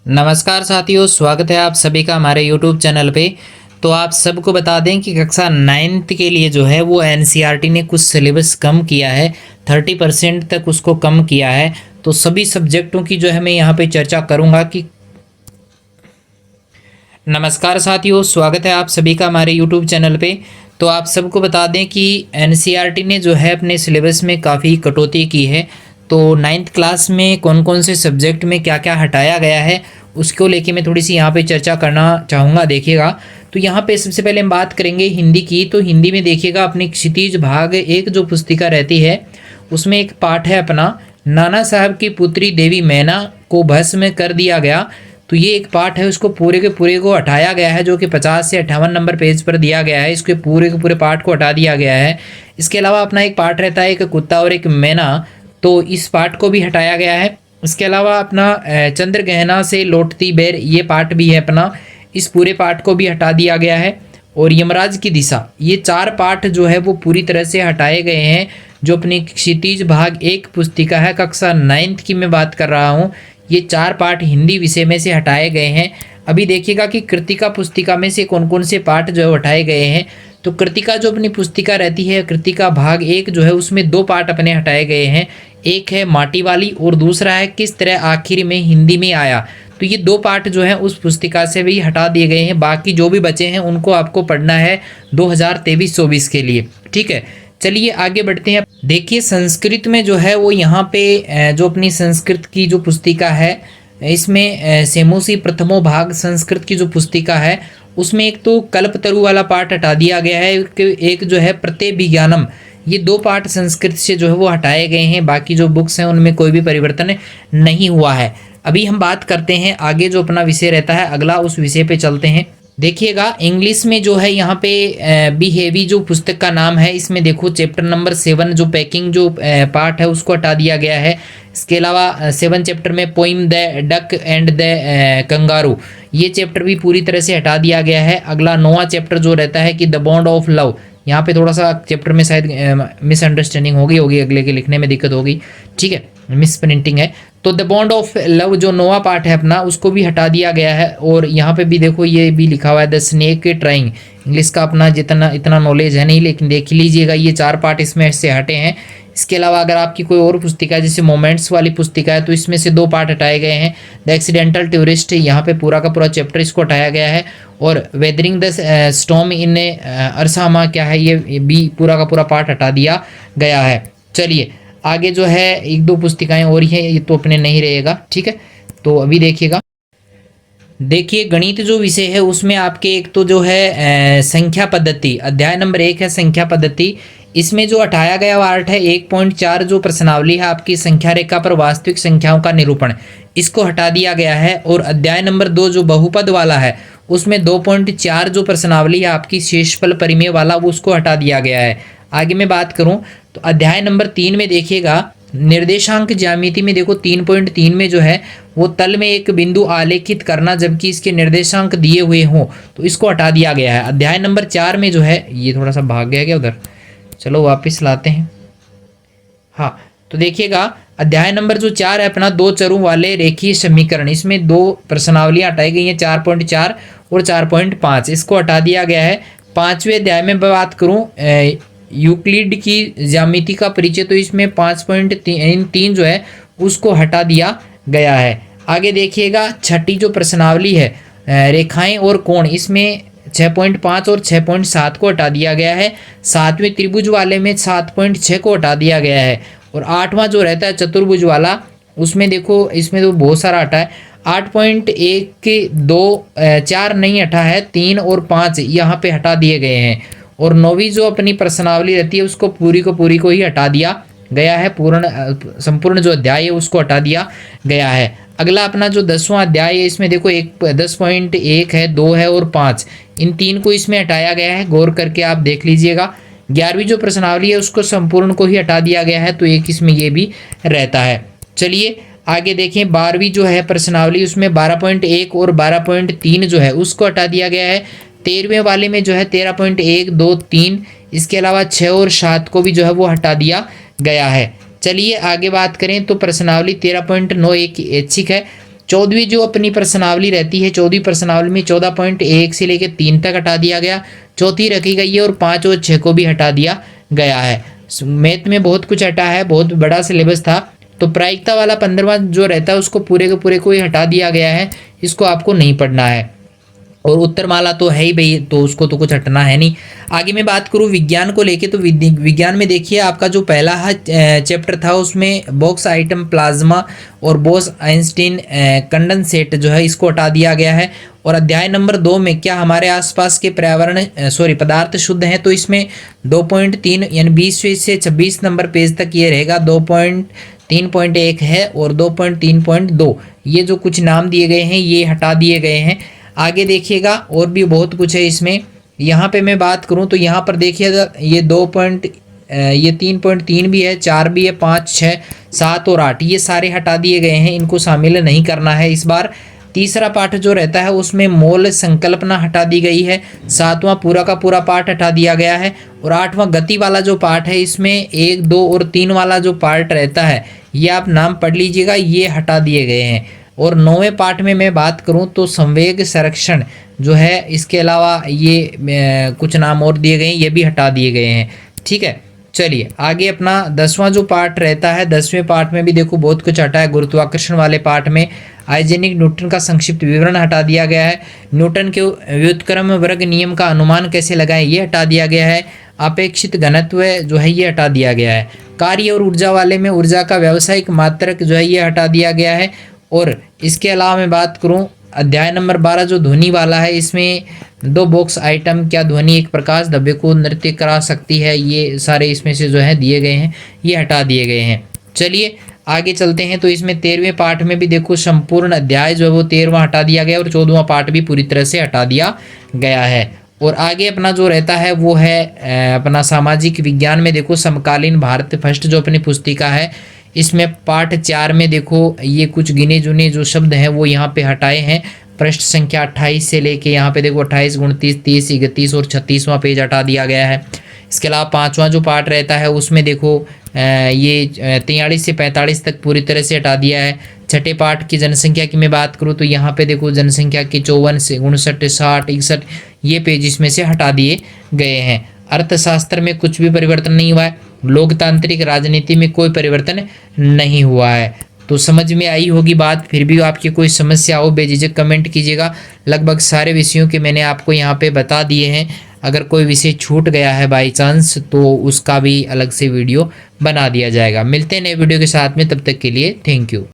नमस्कार साथियों, स्वागत है आप सभी का हमारे यूट्यूब चैनल पे। तो आप सबको बता दें कि कक्षा 9th के लिए जो है वो एनसीईआरटी ने कुछ सिलेबस कम किया है, 30% तक उसको कम किया है। तो सभी सब्जेक्टों की जो है मैं यहाँ पे चर्चा करूँगा कि नमस्कार साथियों, स्वागत है आप सभी का हमारे यूट्यूब चैनल पे। तो आप सबको बता दें कि एनसीईआरटी ने जो है अपने सिलेबस में काफ़ी कटौती की है। तो 9th क्लास में कौन कौन से सब्जेक्ट में क्या क्या हटाया गया है उसको लेके मैं थोड़ी सी यहाँ पे चर्चा करना चाहूँगा। देखिएगा, तो यहाँ पे सबसे पहले हम बात करेंगे हिंदी की। तो हिंदी में देखिएगा, अपनी क्षितिज भाग एक जो पुस्तिका रहती है उसमें एक पाठ है अपना, नाना साहब की पुत्री देवी मैना को भस्म कर दिया गया। तो ये एक पार्ट है, उसको पूरे के पूरे को हटाया गया है, जो कि 50 से 58 नंबर पेज पर दिया गया है। इसके पूरे के पूरे पार्ट को हटा दिया गया है। इसके अलावा अपना एक पार्ट रहता है, एक कुत्ता और एक मैना, तो इस पार्ट को भी हटाया गया है। इसके अलावा अपना चंद्र गहना से लौटती बेर, ये पार्ट भी है अपना, इस पूरे पार्ट को भी हटा दिया गया है। और यमराज की दिशा, ये 4 पार्ट जो है वो पूरी तरह से हटाए गए हैं। जो अपनी क्षितिज भाग एक पुस्तिका है, कक्षा 9th की मैं बात कर रहा हूँ, ये 4 पार्ट हिंदी विषय में से हटाए गए हैं। अभी देखिएगा कि कृतिका पुस्तिका में से कौन कौन से पार्ट जो है हटाए गए हैं। तो कृतिका जो अपनी पुस्तिका रहती है, कृतिका भाग एक जो है उसमें 2 पार्ट अपने हटाए गए हैं। एक है माटी वाली और दूसरा है किस तरह आखिर में हिंदी में आया। तो ये 2 पार्ट जो है उस पुस्तिका से भी हटा दिए गए हैं। बाकी जो भी बचे हैं उनको आपको पढ़ना है 2023-24 के लिए। ठीक है, चलिए आगे बढ़ते हैं। देखिए, संस्कृत में जो है वो यहाँ पे जो अपनी संस्कृत की जो पुस्तिका है, इसमें सेमोसी प्रथमो भाग संस्कृत की जो पुस्तिका है उसमें एक तो कल्पतरु वाला पार्ट हटा दिया गया है, एक जो है प्रत्यभिज्ञानम, ये 2 पार्ट संस्कृत से जो है वो हटाए गए हैं। बाकी जो बुक्स हैं उनमें कोई भी परिवर्तन नहीं हुआ है। अभी हम बात करते हैं आगे जो अपना विषय रहता है अगला, उस विषय पे चलते हैं। देखिएगा, इंग्लिश में जो है यहाँ पे बी हेवी जो पुस्तक का नाम है, इसमें देखो चैप्टर नंबर 7 जो पैकिंग जो पार्ट है उसको हटा दिया गया है। इसके अलावा 7 चैप्टर में poem the duck and the kangaroo, ये चैप्टर भी पूरी तरह से हटा दिया गया है। अगला 9वां चैप्टर जो रहता है कि द बॉन्ड ऑफ लव, यहाँ पे थोड़ा सा चैप्टर में शायद मिसअंडरस्टैंडिंग होगी अगले के लिखने में दिक्कत होगी। ठीक है, मिस प्रिंटिंग है। तो द बॉन्ड ऑफ लव जो 9वां पार्ट है अपना, उसको भी हटा दिया गया है। और यहाँ पे भी देखो ये भी लिखा हुआ है द स्नेक ट्राइंग। इंग्लिश का अपना जितना इतना नॉलेज है नहीं, लेकिन देख लीजिएगा ये 4 पार्ट इसमें से हटे हैं। इसके अलावा अगर आपकी कोई और पुस्तिका है जैसे मोमेंट्स वाली पुस्तिका है, तो इसमें से 2 पार्ट हटाए गए हैं। द एक्सीडेंटल टूरिस्ट, यहाँ पे पूरा का पूरा चैप्टर इसको हटाया गया है। और वेदरिंग द स्टॉर्म इन अरसामा, क्या है ये भी पूरा का पूरा पार्ट हटा दिया गया है। चलिए आगे जो है 1-2 पुस्तिकाएं और ही हैं, ये तो अपने नहीं रहेगा। ठीक है, तो अभी देखिएगा, देखिए गणित जो विषय है उसमें आपके एक तो जो है संख्या पद्धति, अध्याय नंबर 1 है संख्या पद्धति। इसमें जो हटाया गया पार्ट है 1.4 जो प्रश्नावली है आपकी संख्या रेखा पर वास्तविक संख्याओं का निरूपण, इसको हटा दिया गया है। और अध्याय नंबर 2 जो बहुपद वाला है उसमें 2.4 जो प्रश्नावली है आपकी शेषफल परिमेय वाला, वो उसको हटा दिया गया है। आगे मैं बात करूं तो अध्याय नंबर 3 में देखिएगा निर्देशांक ज्यामिति में, देखो 3.3 में जो है वो तल में एक बिंदु आलेखित करना जबकि इसके निर्देशांक दिए हुए हों, तो इसको हटा दिया गया है। अध्याय नंबर 4 में जो है, ये थोड़ा सा भाग गया क्या उधर, चलो वापस लाते हैं। हाँ, तो देखिएगा अध्याय नंबर जो 4 है अपना, 2 चरों वाले रेखीय समीकरण, इसमें 2 प्रश्नावलियां हटाई गई हैं, 4.4 और 4.5, इसको हटा दिया गया है। 5वें अध्याय में बात करूं यूक्लिड की ज्यामिति का परिचय, तो इसमें 5.3 जो है उसको हटा दिया गया है। आगे देखिएगा छठी जो प्रश्नावली है रेखाएं और कोण, इसमें 6.5 और 6.7 को हटा दिया गया है। 7वें त्रिभुज वाले में 7.6 को हटा दिया गया है। और 8वां जो रहता है चतुर्भुज वाला, उसमें देखो इसमें तो बहुत सारा हटा है। 8.1 के 2 4 नहीं हटा है, 3 और 5 यहाँ पे हटा दिए गए हैं। और 9वीं जो अपनी प्रश्नावली रहती है उसको पूरी को ही हटा दिया गया है। संपूर्ण जो अध्याय है उसको हटा दिया गया है। अगला अपना जो 10वां अध्याय है, इसमें देखो 10.1 है, 2 है और 5, इन 3 को इसमें हटाया गया है। गौर करके आप देख लीजिएगा। 11वीं जो प्रश्नावली है उसको संपूर्ण को ही हटा दिया गया है, तो एक इसमें ये भी रहता है। चलिए आगे देखें, 12वीं जो है प्रश्नावली उसमें 12.1 और 12.3 जो है उसको हटा दिया गया है। 13वें वाले में जो है 13.1, 2, 3, इसके अलावा 6 और 7 को भी जो है वो हटा दिया गया है। चलिए आगे बात करें तो प्रश्नावली 13.9 एक ऐच्छिक है 14वीं जो अपनी प्रश्नावली रहती है, 14वीं प्रश्नावली में 14.1 से लेकर 3 तक हटा दिया गया, चौथी रखी गई है और 5 और 6 को भी हटा दिया गया है। मैथ में बहुत कुछ हटा है, बहुत बड़ा सिलेबस था। तो प्रायिकता वाला 15वां जो रहता है उसको पूरे के पूरे को ही हटा दिया गया है, इसको आपको नहीं पढ़ना है। और उत्तरमाला तो है ही भाई, तो उसको तो कुछ हटना है नहीं। आगे मैं बात करूँ विज्ञान को लेके, तो विज्ञान में देखिए आपका जो पहला चैप्टर था उसमें बॉक्स आइटम प्लाज्मा और बोस आइंस्टीन कंडेंसेट जो है इसको हटा दिया गया है। और अध्याय नंबर 2 में क्या हमारे आसपास के पदार्थ शुद्ध हैं, तो इसमें 2.3 यानी 20 से 26 नंबर पेज तक ये रहेगा। 2.3.1 है और 2.3.2 ये जो कुछ नाम दिए गए हैं ये हटा दिए गए हैं। आगे देखिएगा और भी बहुत कुछ है इसमें। यहाँ पे मैं बात करूँ तो यहाँ पर देखिएगा ये 3.3 भी है, 4 भी है, 5, 6, 7 और 8 ये सारे हटा दिए गए हैं, इनको शामिल नहीं करना है इस बार। तीसरा पाठ जो रहता है उसमें मोल संकल्पना हटा दी गई है। 7वां पूरा का पूरा पाठ हटा दिया गया है। और 8वां गति वाला जो पाठ है इसमें 1, 2 और 3 वाला जो पार्ट रहता है ये आप नाम पढ़ लीजिएगा, ये हटा दिए गए हैं। और 9वें पाठ में मैं बात करूं तो संवेग संरक्षण जो है, इसके अलावा ये कुछ नाम और दिए गए हैं, ये भी हटा दिए गए हैं। ठीक है, चलिए आगे अपना 10वां जो पार्ट रहता है, 10वें पार्ट में भी देखो बहुत कुछ हटा है। गुरुत्वाकर्षण वाले पार्ट में आइजेनिक न्यूटन का संक्षिप्त विवरण हटा दिया गया है। न्यूटन के व्युत्क्रम वर्ग नियम का अनुमान कैसे लगाएं ये हटा दिया गया है। अपेक्षित घनत्व जो है ये हटा दिया गया है। कार्य और ऊर्जा वाले में ऊर्जा का व्यावसायिक मात्रक जो है ये हटा दिया गया है। और इसके अलावा मैं बात करूं अध्याय नंबर 12 जो ध्वनि वाला है, इसमें 2 बॉक्स आइटम, क्या ध्वनि एक प्रकाश धब्बे को नृत्य करा सकती है, ये सारे इसमें से जो है दिए गए हैं, ये हटा दिए गए हैं। चलिए आगे चलते हैं। तो इसमें 13वें पाठ में भी देखो संपूर्ण अध्याय जो है वो 13वां हटा दिया गया और 14वां पाठ भी पूरी तरह से हटा दिया गया है। और आगे अपना जो रहता है वो है अपना सामाजिक विज्ञान में देखो समकालीन भारत फर्स्ट जो अपनी पुस्तिका है, इसमें पाठ 4 में देखो ये कुछ गिने चुने जो शब्द हैं वो यहाँ पे हटाए हैं। पृष्ठ संख्या 28 से लेके यहाँ पे देखो 28, 29, 30, 31 और 36वां पेज हटा दिया गया है। इसके अलावा 5वां जो पार्ट रहता है उसमें देखो ये 43 से 45 तक पूरी तरह से हटा दिया है। छठे पार्ट की जनसंख्या की मैं बात करूँ तो यहाँ पे देखो जनसंख्या के 54 से 59, 60, 61 ये पेज इसमें से हटा दिए गए हैं। अर्थशास्त्र में कुछ भी परिवर्तन नहीं हुआ है। लोकतांत्रिक राजनीति में कोई परिवर्तन नहीं हुआ है। तो समझ में आई होगी बात। फिर भी आपकी कोई समस्या हो बेझिझक कमेंट कीजिएगा। लगभग सारे विषयों के मैंने आपको यहाँ पे बता दिए हैं। अगर कोई विषय छूट गया है बाई चांस तो उसका भी अलग से वीडियो बना दिया जाएगा। मिलते हैं नए वीडियो के साथ में, तब तक के लिए थैंक यू।